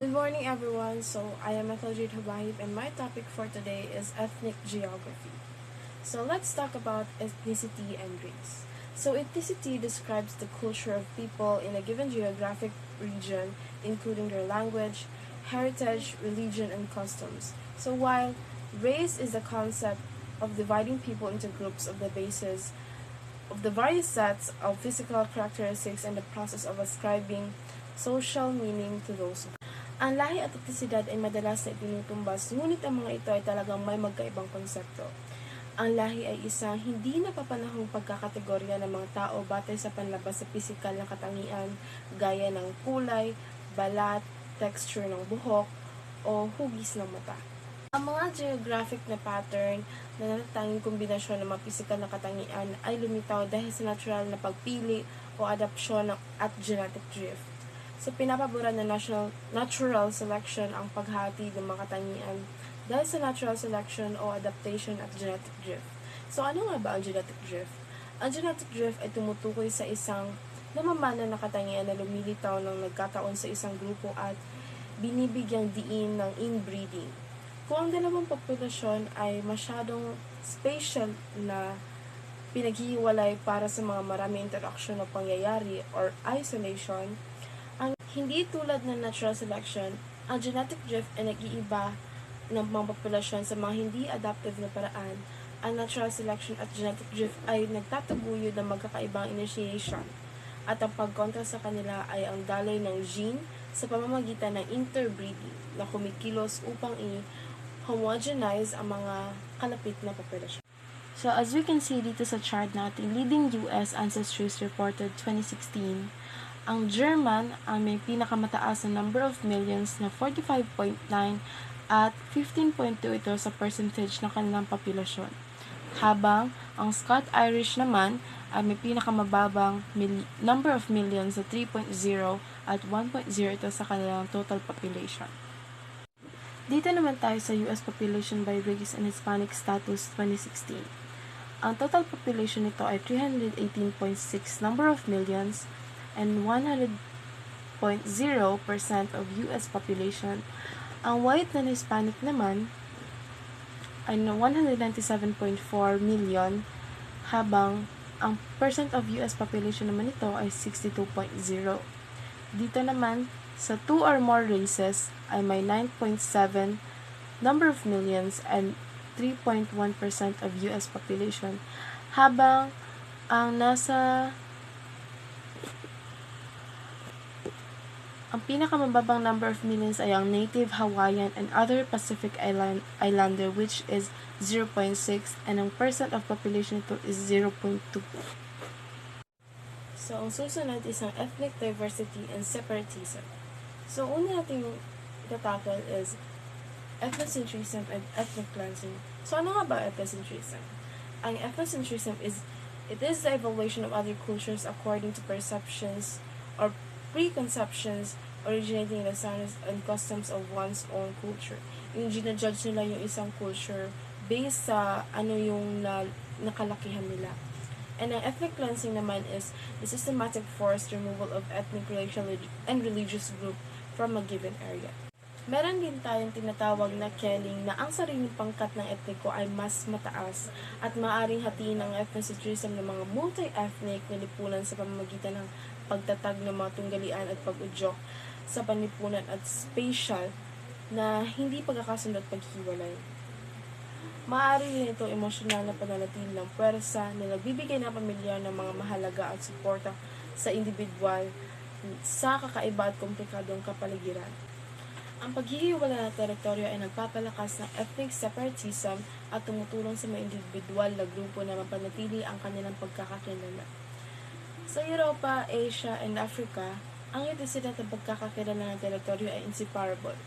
Good morning, everyone. I am Ethel Habahib, and my topic for today is ethnic geography. Let's talk about ethnicity and race. Ethnicity describes the culture of people in a given geographic region, including their language, heritage, religion, and customs. While race is the concept of dividing people into groups of the basis of the various sets of physical characteristics and the process of ascribing social meaning to those. Ang lahi at etnisidad ay madalas na itinutumbas, ngunit ang mga ito ay talagang may magkaibang konsepto. Ang lahi ay isang hindi napapanahong pagkakategorya ng mga tao batay sa panlabas sa pisikal na katangian gaya ng kulay, balat, texture ng buhok, o hugis ng mata. Ang mga geographic na pattern na natatanging kombinasyon ng mga pisikal na katangian ay lumitaw dahil sa natural na pagpili o adapsyon at genetic drift. Pinapaboran ng natural selection ang paghati ng mga katangian dahil sa natural selection o adaptation at genetic drift. Ano nga ba ang genetic drift? Ang genetic drift ay tumutukoy sa isang namamana na katangian na lumilitaw ng nagkataon sa isang grupo at binibigyang diin ng inbreeding. Kung ang dalawang populasyon ay masyadong spatial na pinaghihiwalay para sa mga maraming interaction o pangyayari or isolation, hindi tulad ng natural selection, ang genetic drift ay nag-iiba ng mga populasyon sa mga hindi adaptive na paraan. Ang natural selection at genetic drift ay nagtataguyod ng magkakaibang initiation at ang pagkontra sa kanila ay ang daloy ng gene sa pamamagitan ng interbreeding na kumikilos upang i-homogenize ang mga kalapit na populasyon. As we can see dito sa chart natin, leading US ancestries reported 2016, ang German ang may pinakamataas na number of millions na 45.9 at 15.2 ito sa percentage ng kanilang populasyon. Habang ang Scot-Irish naman ay may pinakamababang number of millions na 3.0 at 1.0 ito sa kanilang total population. Dito naman tayo sa US population by race and Hispanic status 2016. Ang total population nito ay 318.6 number of millions and 100.0% of US population. Ang white non-Hispanic naman ay 197.4 million, habang ang percent of US population naman ito ay 62.0. Dito naman, sa 2 or more races ay may 9.7 number of millions and 3.1% of US population, habang ang pinakamababang number of millions ay ang native Hawaiian and other Pacific Islander, which is 0.6, and ang percent of population ito is 0.2. Ang susunod is ang ethnic diversity and separatism. Una nating tatakal is ethnocentrism and ethnic cleansing. Ano nga ba ethnocentrism? Ang ethnocentrism is the evaluation of other cultures according to perceptions or preconceptions originating in the standards and customs of one's own culture. Yung ginajudge nila yung isang culture based sa ano yung nakalakihan nila. And ang ethnic cleansing naman is the systematic forced removal of ethnic, racial, and religious group from a given area. Meron din tayong tinatawag na kelling na ang sariling pangkat ng etniko ay mas mataas at maaaring hatiin ang ethnocentrism ng mga multi-ethnic na lipunan sa pamamagitan ng pagtatag ng mga tunggalian at pag-udyok sa panlipunan at spatial na hindi pagkakasunod at paghiwalay. Maaari rin ito emosyonal na pananatili ng puwersa na nagbibigay ng pamilyar ng mga mahalaga at suporta sa individual sa kakaiba at komplikadong kapaligiran. Ang paghihiwala ng teritoryo ay nagpapalakas ng ethnic separatism at tumutulong sa mga individual na grupo na mapanatili ang kanilang pagkakakilala. Sa Europa, Asia, and Africa, ang etnisidad at pagkakakilala ng teritoryo ay inseparable.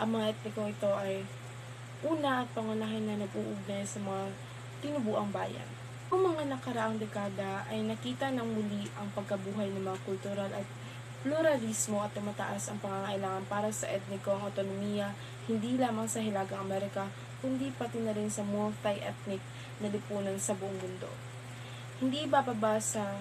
Ang mga etniko ito ay una at pangunahin na nag-uugnay sa mga tinubuang bayan. Ang mga nakaraang dekada ay nakita ng muli ang pagkabuhay ng mga kultural at pluralismo at tumataas ang pangangailangan para sa etnikong autonomiya hindi lamang sa Hilagang Amerika kundi pati na rin sa multi-ethnic na lipunan sa buong mundo. Hindi bababa sa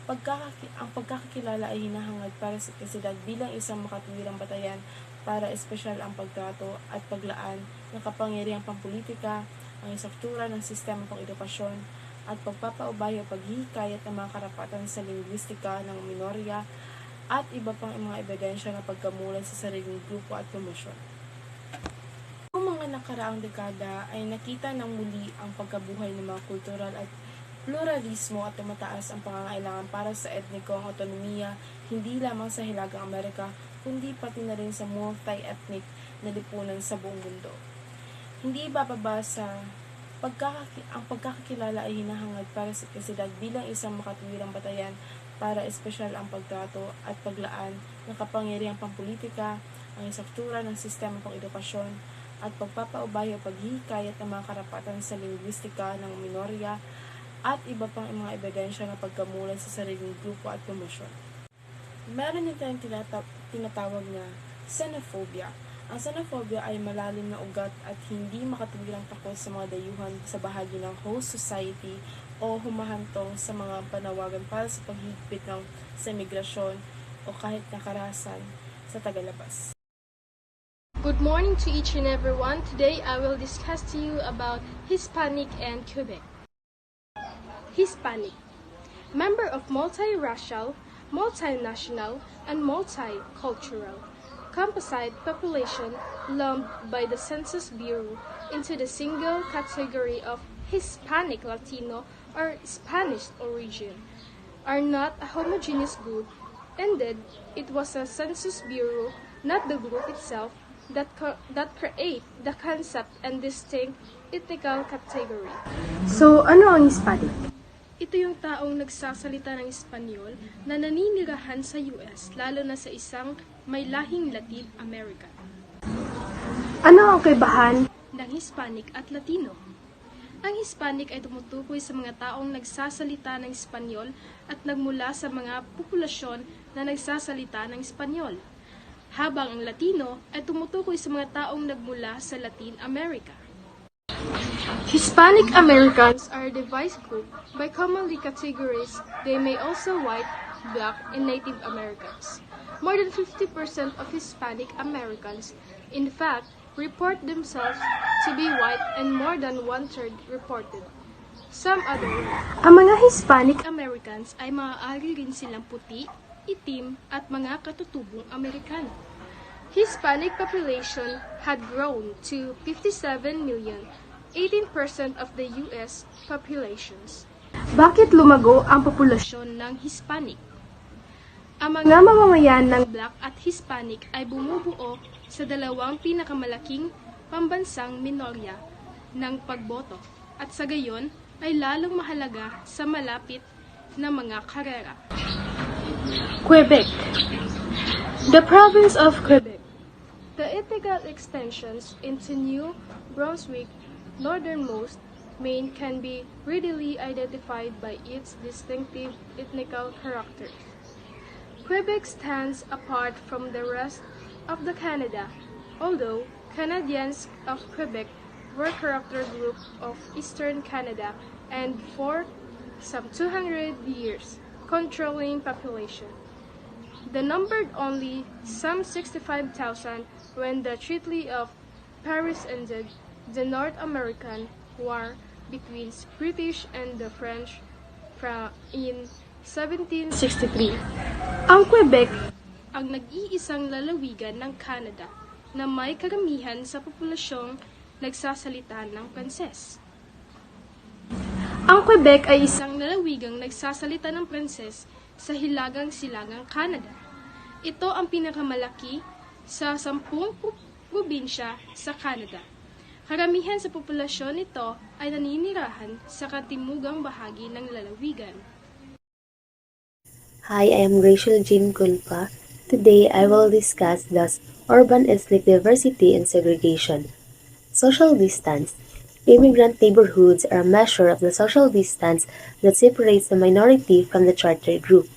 Ang pagkakakilala ay hinahangad para sa identidad bilang isang makatuwirang batayan para espesyal ang pagtrato at paglaan ng kapangyarihang pampolitika, ang istruktura ng sistema pang-edukasyon, at pagpapaubaya o paghihikayat ng mga karapatan sa lingwistika ng minorya at iba pang mga ebidensya ng pagkamulan sa sariling grupo at promosyon. Ang mga nakaraang dekada ay nakita ng muli ang pagkabuhay ng mga kultural at pluralismo at tumataas ang pangangailangan para sa etnikong autonomiya hindi lamang sa Hilagang Amerika kundi pati na rin sa multi-ethnic na lipunan sa buong mundo. Hindi bababa sa ang pagkakakilala ay hinahangad para sa identidad bilang isang makatuwirang batayan para espesyal ang pagtrato at paglaan ng kapangyarihang pampolitika, ang istruktura ng sistema pang-edukasyon, at pagpapaubaya o paghihikayat ng mga karapatan sa lingwistika ng minorya at iba pang mga ebidensya ng pagkamulan sa sariling grupo at promosyon. Meron din tayong tinatawag na xenophobia. Ang xenophobia ay malalim na ugat at hindi makatuwirang takot sa mga dayuhan sa bahagi ng host society o humahantong sa mga panawagan para sa paghigpit sa imigrasyon o kahit na karahasan sa tagalabas. Good morning to each and everyone. Today I will discuss to you about Hispanic and Quebec. Hispanic, member of multiracial, multinational, and multicultural composite population lumped by the Census Bureau into the single category of Hispanic Latino or Spanish origin, are not a homogeneous group. Indeed, it was a Census Bureau, not the group itself, that create the concept and distinct ethnical category. So, ano ang Hispanic? Ito yung taong nagsasalita ng Espanyol na naninirahan sa US, lalo na sa isang may lahing Latin American. Ano ang kaibahan ng Hispanic at Latino? Ang Hispanic ay tumutukoy sa mga taong nagsasalita ng Espanyol at nagmula sa mga populasyon na nagsasalita ng Espanyol, habang ang Latino ay tumutukoy sa mga taong nagmula sa Latin America. Hispanic Americans are a diverse group by commonly categories. They may also white, black, and Native Americans. More than 50% of Hispanic Americans, in fact, report themselves to be white and more than one-third reported some other way. Ang mga Hispanic Americans ay maaari rin silang puti, itim, at mga katutubong Amerikano. Hispanic population had grown to 57 million, 18% of the U.S. populations. Bakit lumago ang populasyon ng Hispanic? Ang mga mamamayan ng Black at Hispanic ay bumubuo sa dalawang pinakamalaking pambansang minorya ng pagboto at sa gayon ay lalong mahalaga sa malapit na mga karera. Quebec. The province of Quebec. The ethnical extensions into New Brunswick, northernmost Maine, can be readily identified by its distinctive ethnical characters. Quebec stands apart from the rest of the Canada, although Canadians of Quebec were a character group of Eastern Canada and for some 200 years controlling population. They numbered only some 65,000 when the Treaty of Paris ended the North American War between British and the French in 1763. Ang Quebec ang nag-iisang lalawigan ng Canada na may karamihan sa populasyong nagsasalita ng Pranses. Ang Quebec ay Isang lalawigang nagsasalita ng Pranses sa Hilagang-Silangang Canada. Ito ang pinakamalaki sa 10 probinsya sa Canada. Karamihan sa populasyon nito ay naninirahan sa katimugang bahagi ng lalawigan. Hi, I am Rachel Jean Culpa. Today, I will discuss thus urban ethnic diversity and segregation. Social distance. Immigrant neighborhoods are a measure of the social distance that separates the minority from the charter group.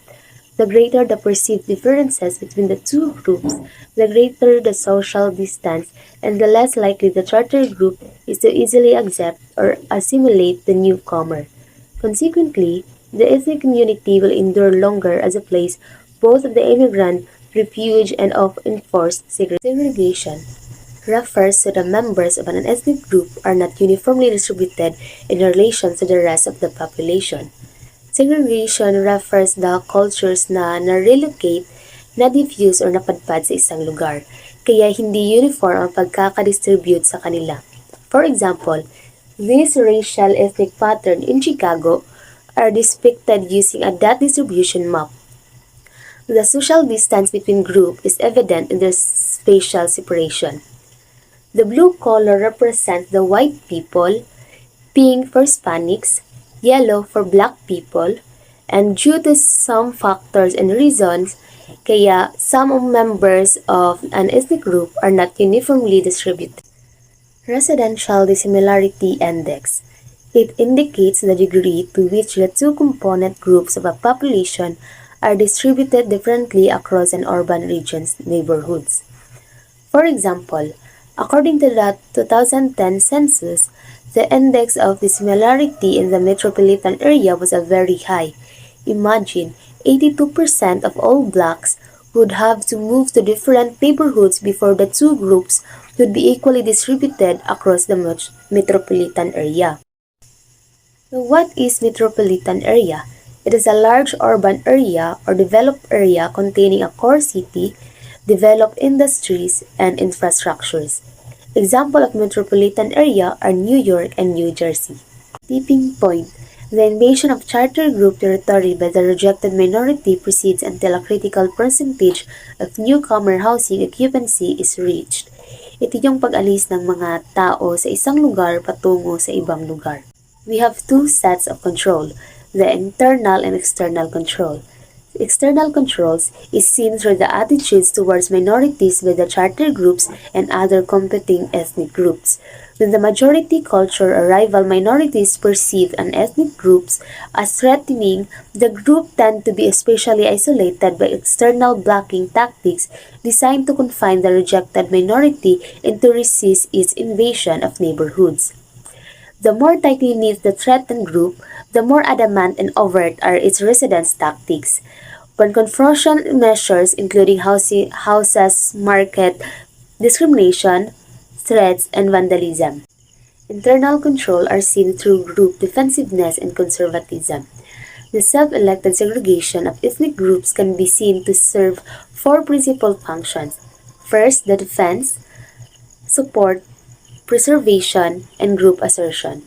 The greater the perceived differences between the two groups, the greater the social distance, and the less likely the charter group is to easily accept or assimilate the newcomer. Consequently, the ethnic community will endure longer as a place both of the immigrant refuge and of enforced segregation refers to the members of an ethnic group are not uniformly distributed in relation to the rest of the population. Segregation refers the cultures na na-relocate, na-diffuse or napadpad sa isang lugar, kaya hindi uniform ang pagkakadistribute sa kanila. For example, this racial ethnic pattern in Chicago are depicted using a dot distribution map. The social distance between groups is evident in their spatial separation. The blue color represents the white people, pink for Hispanics, yellow for black people, and due to some factors and reasons, kaya some members of an ethnic group are not uniformly distributed. Residential Dissimilarity Index. It indicates the degree to which the two component groups of a population are distributed differently across an urban region's neighborhoods. For example, according to the 2010 census, the index of dissimilarity in the metropolitan area was very high. Imagine, 82% of all blacks would have to move to different neighborhoods before the two groups would be equally distributed across the metropolitan area. So what is metropolitan area? It is a large urban area or developed area containing a core city, developed industries, and infrastructures. Example of metropolitan area are New York and New Jersey. Tipping point. The invasion of charter group territory by the rejected minority proceeds until a critical percentage of newcomer housing occupancy is reached. Ito yung pag-alis ng mga tao sa isang lugar patungo sa ibang lugar. We have two sets of control, the internal and external control. External controls is seen through the attitudes towards minorities by the charter groups and other competing ethnic groups. When the majority culture or rival minorities perceive an ethnic groups as threatening, the group tend to be especially isolated by external blocking tactics designed to confine the rejected minority and to resist its invasion of neighborhoods. The more tightly knit the threatened group, the more adamant and overt are its residents' tactics. When confrontation measures including houses, market, discrimination, threats, and vandalism. Internal control are seen through group defensiveness and conservatism. The self-elected segregation of ethnic groups can be seen to serve four principal functions. First, the defense, support, preservation, and group assertion.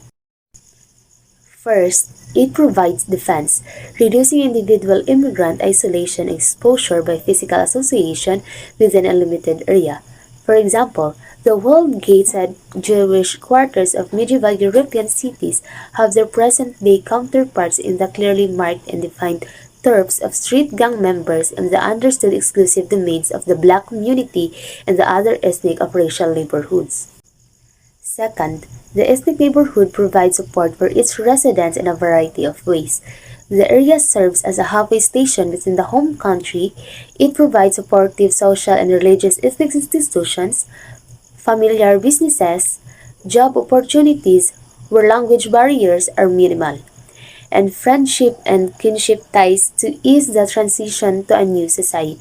First, it provides defense, reducing individual immigrant isolation and exposure by physical association within a limited area. For example, the well-gated Jewish quarters of medieval European cities have their present-day counterparts in the clearly marked and defined turfs of street gang members and the understood exclusive domains of the black community and the other ethnic of racial neighborhoods. Second, the ethnic neighborhood provides support for its residents in a variety of ways. The area serves as a halfway station within the home country. It provides supportive social and religious ethnic institutions, familiar businesses, job opportunities where language barriers are minimal, and friendship and kinship ties to ease the transition to a new society.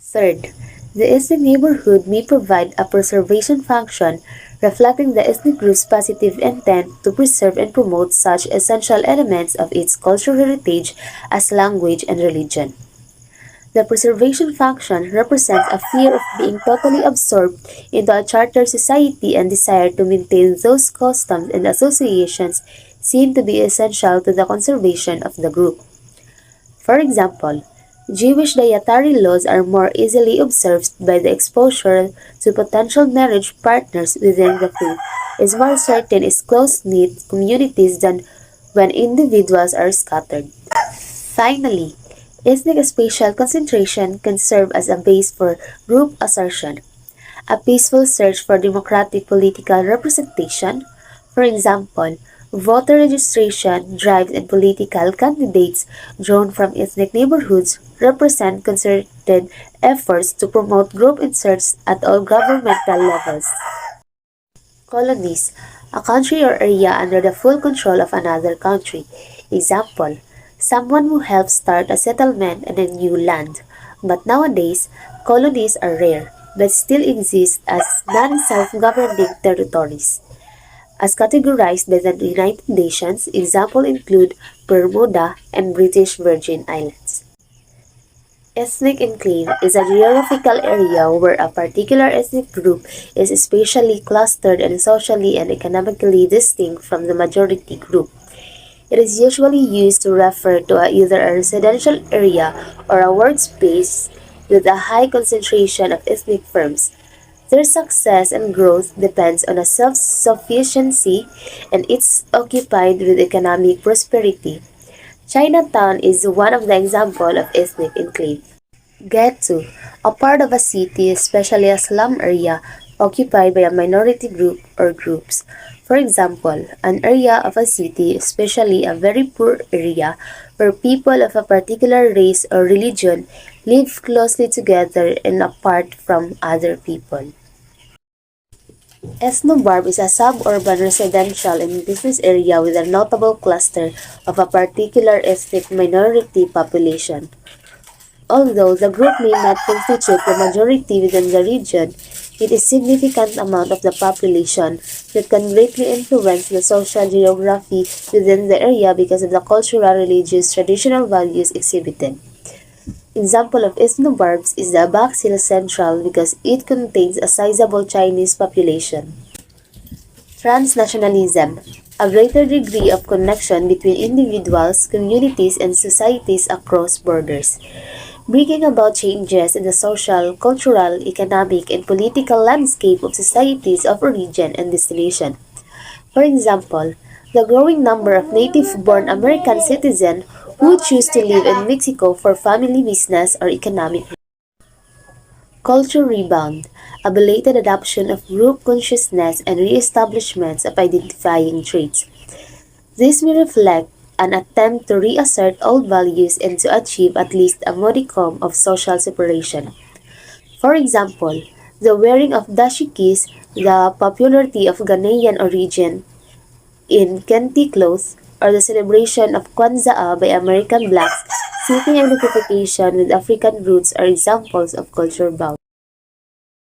Third, the ethnic neighborhood may provide a preservation function reflecting the ethnic group's positive intent to preserve and promote such essential elements of its cultural heritage as language and religion. The preservation function represents a fear of being totally absorbed into a charter society and desire to maintain those customs and associations seen to be essential to the conservation of the group. For example, Jewish dietary laws are more easily observed by the exposure to potential marriage partners within the faith is more certain in close-knit communities than when individuals are scattered. Finally, ethnic spatial concentration can serve as a base for group assertion, a peaceful search for democratic political representation. For example, voter registration drives and political candidates drawn from ethnic neighborhoods represent concerted efforts to promote group inserts at all governmental levels. Colonies, a country or area under the full control of another country. Example, someone who helped start a settlement in a new land. But nowadays, colonies are rare, but still exist as non-self-governing territories. As categorized by the United Nations, examples include Bermuda and British Virgin Islands. Ethnic enclave is a geographical area where a particular ethnic group is spatially clustered and socially and economically distinct from the majority group. It is usually used to refer to either a residential area or a workspace with a high concentration of ethnic firms. Their success and growth depends on a self-sufficiency and it's occupied with economic prosperity. Chinatown is one of the examples of ethnic enclave. Ghetto, a part of a city, especially a slum area, occupied by a minority group or groups. For example, an area of a city, especially a very poor area, where people of a particular race or religion live closely together and apart from other people. Ethnoburb is a suburban residential and business area with a notable cluster of a particular ethnic minority population. Although the group may not constitute the majority within the region, it is a significant amount of the population that can greatly influence the social geography within the area because of the cultural, religious, traditional values exhibited. Example of ethnoburbs is the Box Hill Central because it contains a sizable Chinese population. Transnationalism, a greater degree of connection between individuals, communities, and societies across borders, bringing about changes in the social, cultural, economic, and political landscape of societies of origin and destination. For example, the growing number of native-born American citizens who choose to live in Mexico for family business or economic reasons. Culture rebound, a belated adoption of group consciousness and reestablishments of identifying traits. This may reflect an attempt to reassert old values and to achieve at least a modicum of social separation. For example, the wearing of dashikis, the popularity of Ghanaian origin in kente clothes, or the celebration of Kwanzaa by American blacks seeking identification with African roots are examples of culture bound.